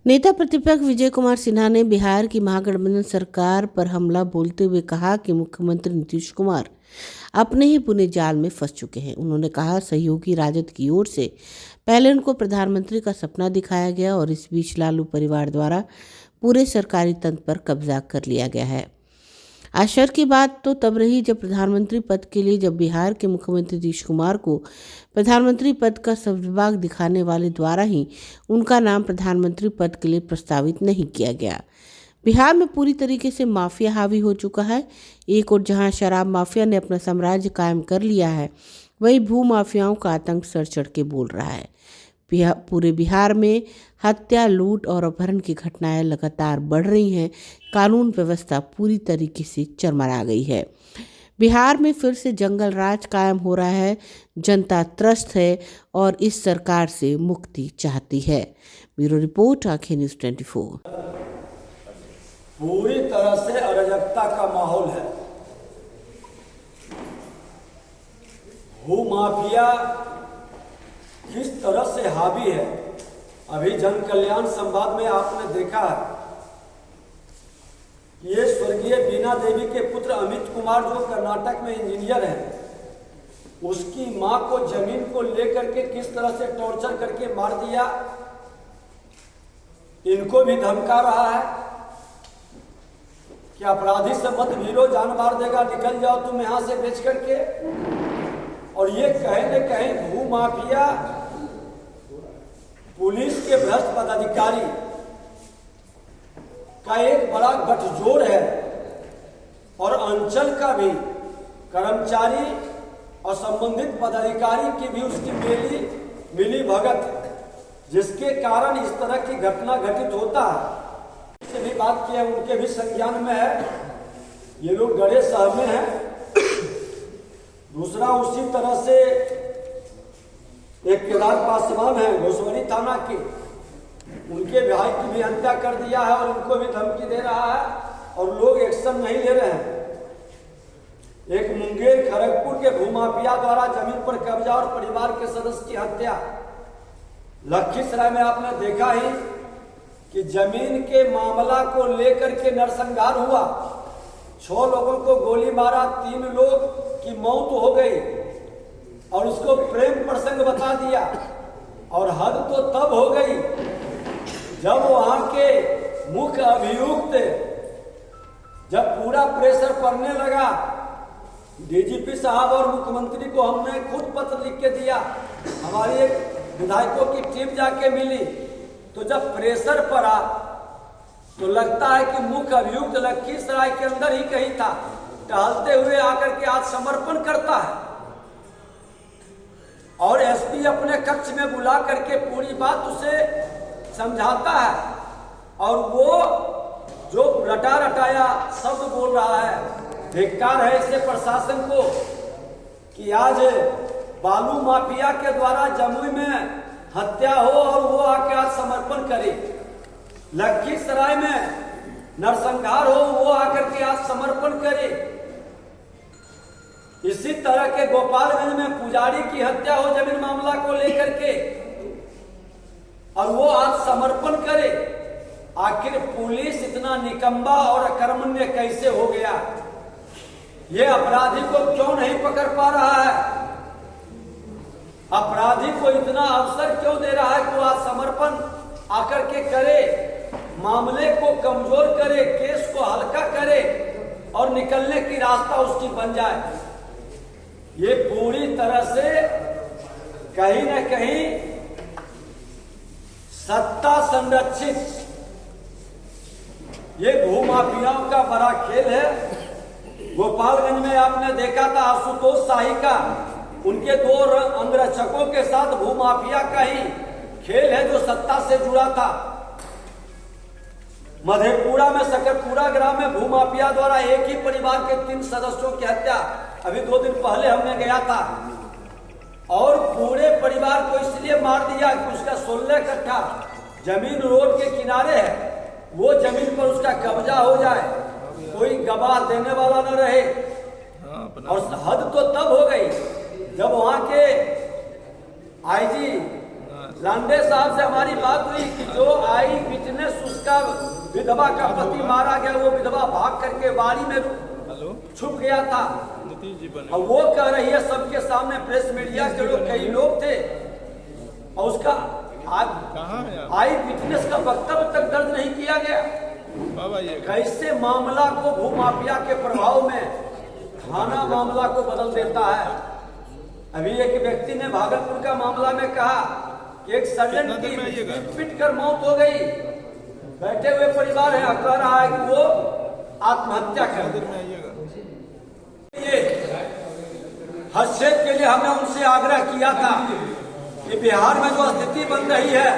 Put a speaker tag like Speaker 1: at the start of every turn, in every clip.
Speaker 1: नेता प्रतिपक्ष विजय कुमार सिन्हा ने बिहार की महागठबंधन सरकार पर हमला बोलते हुए कहा कि मुख्यमंत्री नीतीश कुमार अपने ही पुणे जाल में फंस चुके हैं। उन्होंने कहा, सहयोगी राजद की ओर से पहले उनको प्रधानमंत्री का सपना दिखाया गया और इस बीच लालू परिवार द्वारा पूरे सरकारी तंत्र पर कब्जा कर लिया गया है। आश्चर्य की बात तो तब रही जब प्रधानमंत्री पद के लिए बिहार के मुख्यमंत्री नीतीश कुमार को प्रधानमंत्री पद का सद्भाव दिखाने वाले द्वारा ही उनका नाम प्रधानमंत्री पद के लिए प्रस्तावित नहीं किया गया। बिहार में पूरी तरीके से माफिया हावी हो चुका है। एक और जहां शराब माफिया ने अपना साम्राज्य कायम कर लिया है, वही भू माफियाओं का आतंक सर चढ़ के बोल रहा है। पूरे बिहार में हत्या, लूट और अपहरण की घटनाएं लगातार बढ़ रही हैं। कानून व्यवस्था पूरी तरीके से चरमरा गई है। बिहार में फिर से जंगल राज कायम हो रहा है। जनता त्रस्त है और इस सरकार से मुक्ति चाहती है। ब्यूरो रिपोर्ट, आंखें न्यूज़ 24।
Speaker 2: पूरी तरह से अराजकता का माहौल है। भू माफिया किस तरह से हावी है, अभी जन कल्याण संवाद में आपने देखा है। ये स्वर्गीय बीना देवी के पुत्र अमित कुमार जो कर्नाटक में इंजीनियर हैं, उसकी मां को जमीन को लेकर के किस तरह से टॉर्चर करके मार दिया। इनको भी धमका रहा है कि अपराधी से मत भिड़ो, जान मार देगा, निकल जाओ तुम यहां से बेच करके। और ये कहीं न कहीं भू माफिया, पुलिस के भ्रष्ट पदाधिकारी का एक बड़ा गठजोड़ है और अंचल का भी कर्मचारी और संबंधित पदाधिकारी की भी उसकी मिली भगत है, जिसके कारण इस तरह की घटना घटित होता है। से भी बात किया, उनके भी संज्ञान में है, ये लोग गड़े सहमे हैं। दूसरा, उसी तरह से एक केदार पासवान है घोसवनी थाना के, उनके भाई की भी हत्या कर दिया है और उनको भी धमकी दे रहा है और लोग एक्शन नहीं ले रहे हैं। एक मुंगेर खड़गपुर के भूमाफिया द्वारा जमीन पर कब्जा और परिवार के सदस्य की हत्या। लखीसराय में आपने देखा ही कि जमीन के मामला को लेकर के नरसंहार हुआ। 6 लोगों को गोली मारा, 3 लोग की मौत हो गई और उसको प्रेम प्रसंग बता दिया। और हद तो तब हो गई जब वहां के मुख्य अभियुक्त जब पूरा प्रेशर पड़ने लगा, डीजीपी साहब और मुख्यमंत्री को हमने खुद पत्र लिख के दिया। हमारी एक विधायकों की टीम जाके मिली, तो जब प्रेशर पड़ा तो लगता है कि मुख्य अभियुक्त लखीसराय के अंदर ही कहीं था। टहलते हुए आकर के आत्मसमर्पण करता है और एसपी अपने कक्ष में बुला करके पूरी बात उसे समझाता है और वो जो रटा रटाया शब्द बोल रहा है। धिक्कार है इससे प्रशासन को कि आज बालू माफिया के द्वारा जमुई में हत्या हो और वो आके आज समर्पण करे, लखीसराय में नरसंहार हो वो आकर के आज समर्पण करे। इसी तरह के गोपालगंज में पुजारी की हत्या हो जमीन मामला को लेकर के और वो आज समर्पण करे। आखिर पुलिस इतना निकम्मा और अकर्मण्य कैसे हो गया? ये अपराधी को क्यों नहीं पकड़ पा रहा है? अपराधी को इतना अवसर क्यों दे रहा है कि वो आज समर्पण आकर के करे, मामले को कमजोर करे, केस को हल्का करे और निकलने की रास्ता उसकी बन जाए? ये पूरी तरह से कहीं न कहीं सत्ता संरक्षित ये भूमाफियाओं का बड़ा खेल है। गोपालगंज में आपने देखा था आशुतोष शाही का, उनके 2 अंगरक्षकों के साथ भूमाफिया का ही खेल है जो सत्ता से जुड़ा था। मधेपुरा में सकरपुरा ग्राम में भूमाफिया द्वारा एक ही परिवार के 3 सदस्यों की हत्या अभी 2 दिन पहले हमने गया था और पूरे परिवार को इसलिए मार दिया कि उसका 16 कट्ठा जमीन रोड के किनारे है, वो जमीन पर उसका कब्जा हो जाए, कोई गवाह देने वाला न रहे। और हद तो तब हो गई जब वहां के आईजी लांडे साहब से हमारी बात हुई कि जो आई विटनेस, उसका विधवा का पति मारा गया, वो विधवा भाग करके बाड़ी में छुप गया था, और वो कह रही है सबके सामने, प्रेस मीडिया के लोग, कई लोग थे, और उसका आई विटनेस का वक्तव्य तक दर्ज नहीं किया गया। कैसे मामला को भूमाफिया के प्रभाव में थाना मामला को बदल देता है। अभी एक व्यक्ति ने भागलपुर का मामला में कहा कि एक सर्जन की पीट कर मौत हो गई, बैठे हुए परिवार है, कह रहा है कि वो आत्महत्या कर। ये हस्तक्षेप के लिए हमने उनसे आग्रह किया था कि बिहार में जो स्थिति बन रही है,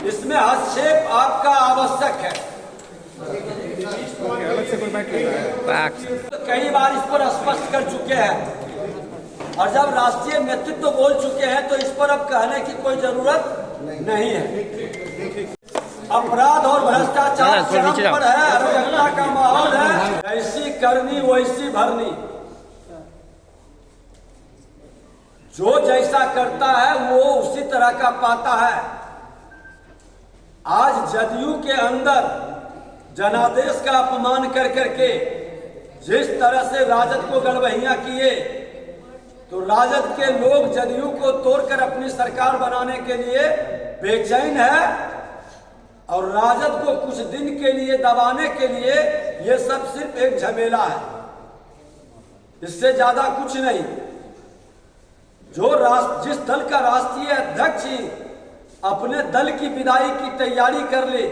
Speaker 2: इसमें हस्तक्षेप आपका आवश्यक है। कई बार इस पर स्पष्ट कर चुके हैं, और जब राष्ट्रीय नेतृत्व बोल चुके हैं तो इस पर अब कहने की कोई जरूरत नहीं है। अपराध और भ्रष्टाचार चरम पर है, अराजकता का माहौल है, ऐसी करनी वैसी भरनी। जो जैसा करता है वो उसी तरह का पाता है। आज जदयू के अंदर जनादेश का अपमान कर करके जिस तरह से राजद को गड़बड़ियां किए, तो राजद के लोग जदयू को तोड़कर अपनी सरकार बनाने के लिए बेचैन है, और राजद को कुछ दिन के लिए दबाने के लिए ये सब सिर्फ एक झमेला है, इससे ज्यादा कुछ नहीं। जो जिस दल का राष्ट्रीय अध्यक्ष ही अपने दल की विदाई की तैयारी कर ले,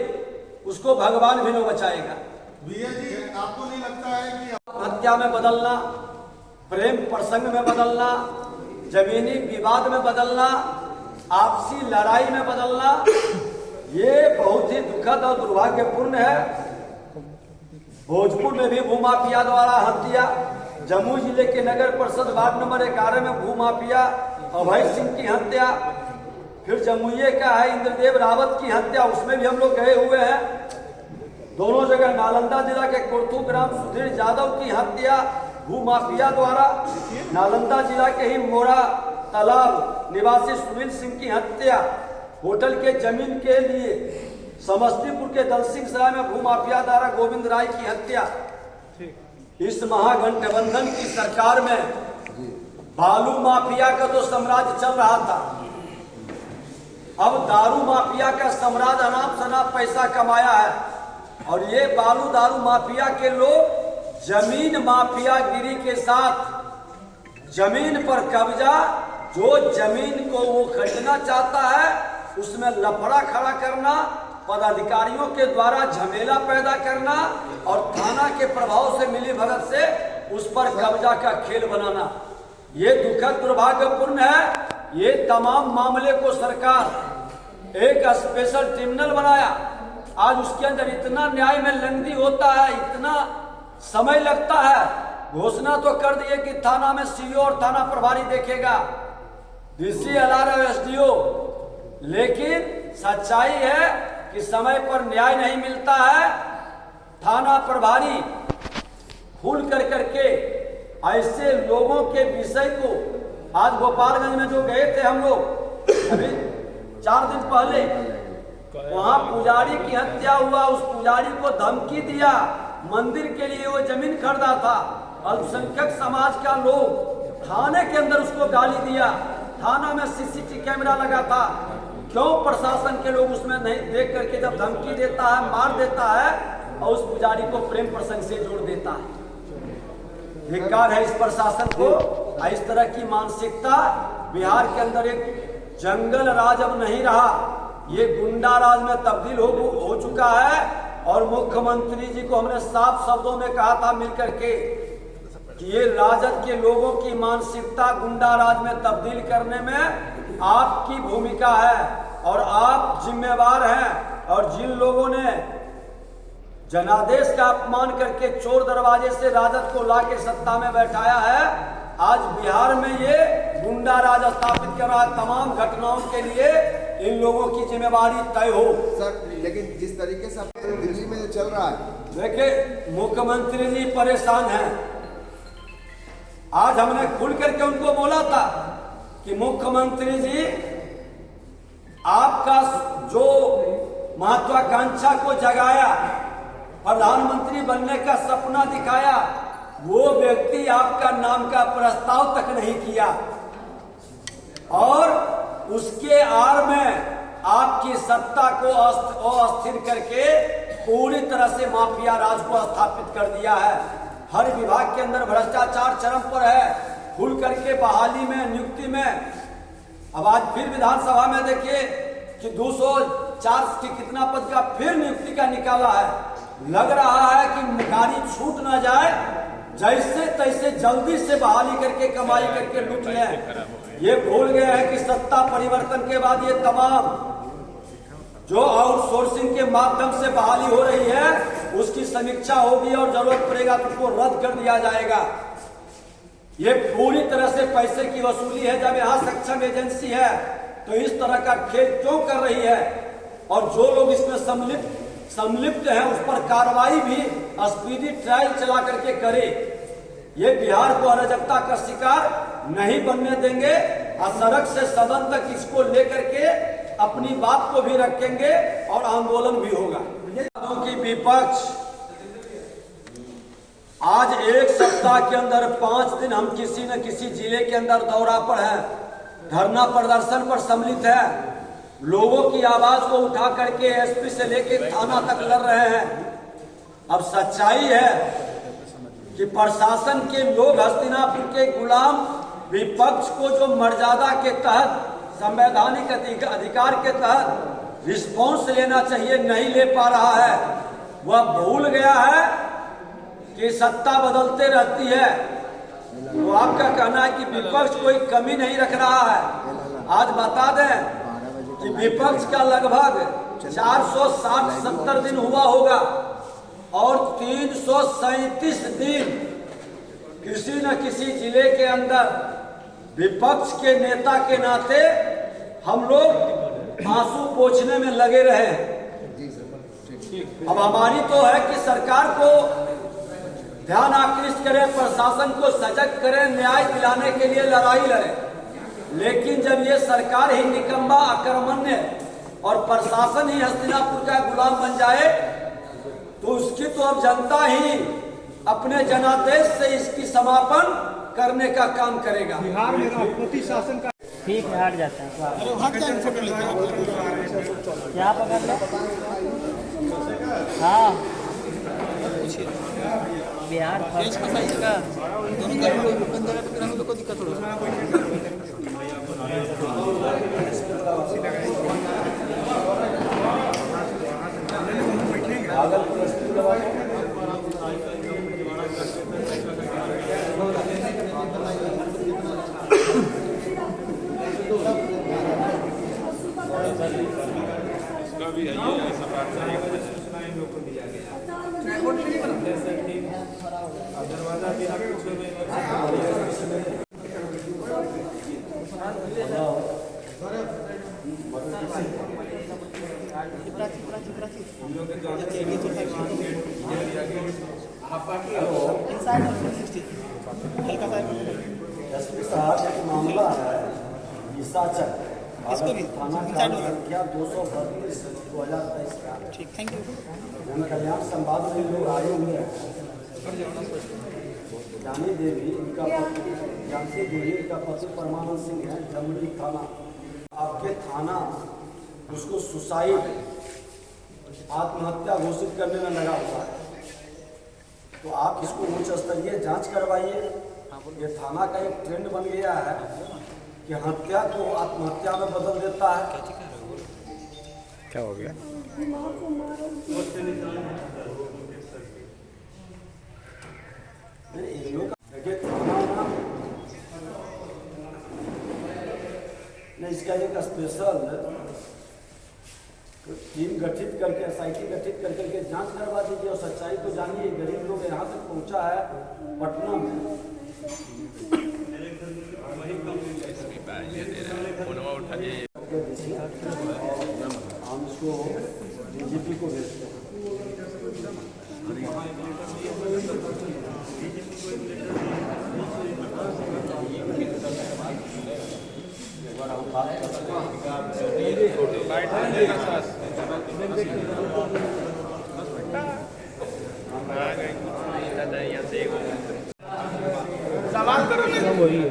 Speaker 2: उसको भगवान भी न बचाएगा।
Speaker 3: भैया जी, आपको नहीं लगता है कि
Speaker 2: हत्या में बदलना, प्रेम प्रसंग में बदलना, जमीनी विवाद में बदलना, आपसी लड़ाई में बदलना, ये बहुत ही दुखद और दुर्भाग्यपूर्ण है। भोजपुर में भी भूमाफिया द्वारा हत्या, जम्मू जिले के नगर परिषद वार्ड नंबर 11 में भूमाफिया अभय सिंह की हत्या, फिर जमुई का है इंद्रदेव रावत की हत्या, उसमें भी हम लोग गए हुए हैं। दोनों जगह नालंदा जिला के कोर्थू ग्राम सुधीर यादव की हत्या भूमाफिया द्वारा, नालंदा जिला के ही मोरा तालाब निवासी सुनील सिंह की हत्या, होटल के जमीन के लिए समस्तीपुर के दलसिंह सराय में भूमाफिया द्वारा गोविंद राय की हत्या। इस महागठबंधन की सरकार में बालू माफिया का तो साम्राज्य चल रहा था, अब दारू माफिया का साम्राज्य अनाप शनाप पैसा कमाया है, और ये बालू दारू माफिया के लोग जमीन माफिया गिरी के साथ जमीन पर कब्जा, जो जमीन को वो खरीदना चाहता है उसमें लफड़ा खड़ा करना, पदाधिकारियों के द्वारा झमेला पैदा करना, और थाना के प्रभाव से मिली भगत से उस पर कब्जा का खेल बनाना, ये दुखद दुर्भाग्यपूर्ण है। ये तमाम मामले को सरकार एक स्पेशल ट्रिब्यूनल बनाया, आज उसके अंदर इतना न्याय में लंगदी होता है, इतना समय लगता है। घोषणा तो कर दिए कि थाना में सीओ और थाना प्रभारी देखेगा, डीसी एलआरओ एसडीओ, लेकिन सच्चाई है कि समय पर न्याय नहीं मिलता है। थाना प्रभारी खुल कर करके ऐसे लोगों के विषय को, आज गोपालगंज में जो गए थे हम लोग अभी 4 दिन पहले, वहां पुजारी की हत्या हुआ, उस पुजारी को धमकी दिया, मंदिर के लिए वो जमीन खरीदा था, अल्पसंख्यक समाज का लोग थाने के अंदर उसको गाली दिया, थाना में सीसीटीवी कैमरा लगा था, क्यों प्रशासन के लोग उसमें नहीं देख करके जब धमकी देता है, मार देता है, और उस पुजारी को प्रेम प्रसंग से जोड़ देता है। धिक्कार है इस प्रशासन को। इस तरह की मानसिकता बिहार के अंदर एक जंगल राज अब नहीं रहा, ये गुंडा राज में तब्दील हो चुका है। और मुख्यमंत्री जी को हमने साफ शब्दों में कहा था मिलकर के कि ये राजद के लोगों की मानसिकता गुंडा राज में तब्दील करने में आपकी भूमिका है, और आप जिम्मेवार हैं। और जिन लोगों ने जनादेश का अपमान करके चोर दरवाजे से राजद को लाके सत्ता में बैठाया है, आज बिहार में ये गुंडा राज स्थापित कर रहा है। तमाम घटनाओं के लिए इन लोगों की जिम्मेवारी तय हो।
Speaker 3: सर, लेकिन जिस तरीके से दिल्ली में जो चल रहा है,
Speaker 2: देखिए मुख्यमंत्री जी परेशान हैं। आज हमने खुल करके उनको बोला था कि मुख्यमंत्री जी आपका जो महत्वाकांक्षा को जगाया, प्रधानमंत्री बनने का सपना दिखाया, वो व्यक्ति आपका नाम का प्रस्ताव तक नहीं किया और उसके आड़ में आपकी सत्ता को अस्थिर करके पूरी तरह से माफिया राज को स्थापित कर दिया है। हर विभाग के अंदर भ्रष्टाचार चरम पर है, खुल करके बहाली में, नियुक्ति में। अब आज फिर विधानसभा में देखिए कि 204 के कितना पद का फिर नियुक्ति का निकाला है। लग रहा है कि गाड़ी छूट ना जाए, जैसे तैसे जल्दी से बहाली करके कमाई करके लूट लें। ये भूल गए हैं कि सत्ता परिवर्तन के बाद ये तमाम जो आउटसोर्सिंग के माध्यम से बहाली हो रही है उसकी समीक्षा होगी और जरूरत पड़ेगा तो उसको रद्द कर दिया जाएगा। ये पूरी तरह से पैसे की वसूली है। जब यहाँ सक्षम एजेंसी है तो इस तरह का खेल क्यों कर रही है? और जो लोग इसमें संलिप्त हैं उस पर कार्रवाई भी स्पीडी ट्रायल चला करके करे। ये बिहार को अराजकता का शिकार नहीं बनने देंगे और सड़क से सदन तक इसको लेकर के अपनी बात को भी रखेंगे और आंदोलन भी होगा। कि विपक्ष आज एक सप्ताह के अंदर 5 दिन हम किसी न किसी जिले के अंदर दौरा पर है, धरना प्रदर्शन पर सम्मिलित है, लोगों की आवाज को उठा करके एसपी से लेकर थाना तक लड़ रहे हैं। अब सच्चाई है कि प्रशासन के लोग हस्तिनापुर के गुलाम विपक्ष को जो मर्यादा के तहत, संवैधानिक अधिकार के तहत रिस्पॉन्स लेना चाहिए, नहीं ले पा रहा है। वह भूल गया है कि सत्ता बदलते रहती है। तो आपका कहना है कि विपक्ष कोई कमी नहीं रख रहा है। आज बता दें कि विपक्ष का लगभग 460-70 दिन हुआ होगा और 337 दिन किसी न किसी जिले के अंदर विपक्ष के नेता के नाते हम लोग आंसू पोंछने में लगे रहे। अब हमारी तो है कि सरकार को ध्यान आकृष्ट करें, प्रशासन को सजग करें, न्याय दिलाने के लिए लड़ाई लड़े। लेकिन जब ये सरकार ही निकम्मा, अकर्मण्य और प्रशासन ही हस्तिनापुर का गुलाम बन जाए तो उसकी तो अब जनता ही अपने जनादेश से इसकी समापन करने का काम करेगा।
Speaker 4: बिहार में राष्ट्रपति शासन का
Speaker 5: ठीक है, हट जाता है। क्या पकड़ लो? हाँ, बिहार फर्स्ट का साइज का दोनों को दिक्कत हो रहा
Speaker 2: एसपी साहब, एक मामला है निशाचर थाना संख्या 232/2023 का।
Speaker 5: ठीक, थैंक यू।
Speaker 2: जनकल्याण संवाद में लोग आए हुए हैं। जानी देवी इनका जानसी देवी इनका पति परमानंद सिंह है, जमडी थाना। आपके थाना उसको सुसाइड आत्महत्या घोषित करने में लगा हुआ है। तो आप इसको उच्च स्तरीय जांच करवाइए। ये थाना का एक ट्रेंड बन गया है कि हत्या को आत्महत्या में बदल देता है।
Speaker 4: क्या हो गया?
Speaker 2: इसका एक स्पेशल टीम गठित करके, एसआईटी गठित कर करके जांच करवा दीजिए और सच्चाई को जानिए। गरीब लोग यहाँ तक पहुँचा है पटना में। हम इसको डीजीपी को भेजते हैं। अगर हम बात
Speaker 4: सवाल करो ना वही है।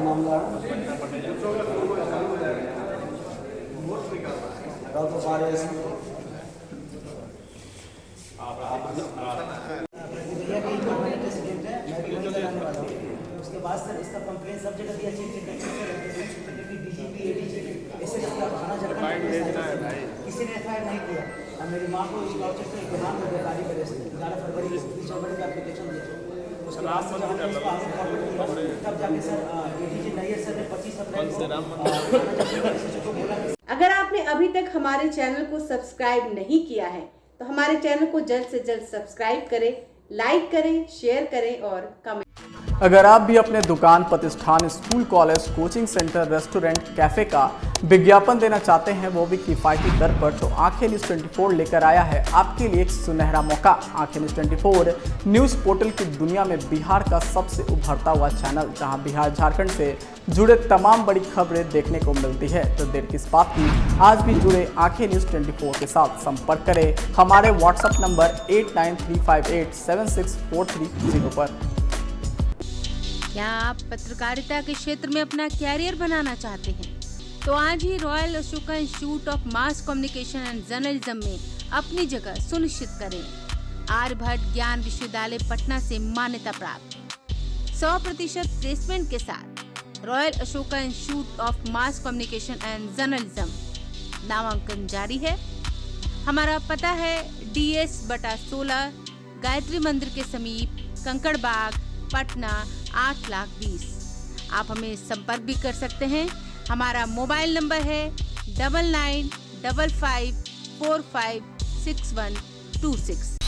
Speaker 2: मामला तो सारे
Speaker 6: उसके बाद सर इसका कंप्लेंट सब जगह दिया चीफ डीजीपी एडीजी ऐसे करके आप थाना जाकर किसी ने एफआईआर नहीं किया। अब मेरी माँ को इस लॉचर से इम्तिहान हो गया तारीख अरेस्ट 11 फरवरी 20 जनवरी का एप्लीकेशन दिया। उसके बाद से जब हमने इसको आगे फॉरवर्ड किया तब जाके सर एडीजी नैयर सर ने 25 अप्रैल को बोला।
Speaker 7: अगर आपने अभी तक हमारे चैनल को सब्सक्राइब नहीं किया है तो हमारे चैनल को जल्द से जल्द सब्सक्राइब करें, लाइक करें, शेयर करें और कमेंट।
Speaker 8: अगर आप भी अपने दुकान, प्रतिष्ठान, school, college, coaching centre, restaurant, cafe का विज्ञापन देना चाहते हैं, वो भी किफ़ायती दर पर, तो आंखें न्यूज़ 24 लेकर आया है आपके लिए एक सुनहरा मौका। आंखें न्यूज़ 24 न्यूज़ पोर्टल की दुनिया में बिहार का सबसे उभरता हुआ चैनल, जहां बिहार झारखंड से जुड़े तमाम बड़ी खबरें देखने को मिलती है। तो देर किस बात की, आज भी जुड़े आंखें न्यूज़ 24 के साथ। संपर्क करें हमारे व्हाट्सएप नंबर 8935876430 पर।
Speaker 7: क्या आप पत्रकारिता के क्षेत्र में अपना कैरियर बनाना चाहते हैं? तो आज ही royal Ashoka institute of mass communication and journalism में अपनी जगह सुनिश्चित करें। आर्यभट्ट ज्ञान विश्वविद्यालय पटना से मान्यता प्राप्त 100% प्लेसमेंट के साथ royal Ashoka institute of mass communication and journalism नामांकन जारी है। हमारा पता है DS/16 गायत्री मंदिर के समीप, कंकड़ बाग, पटना 8,20,000। आप हमें संपर्क भी कर सकते हैं। हमारा मोबाइल नंबर है 9955456126।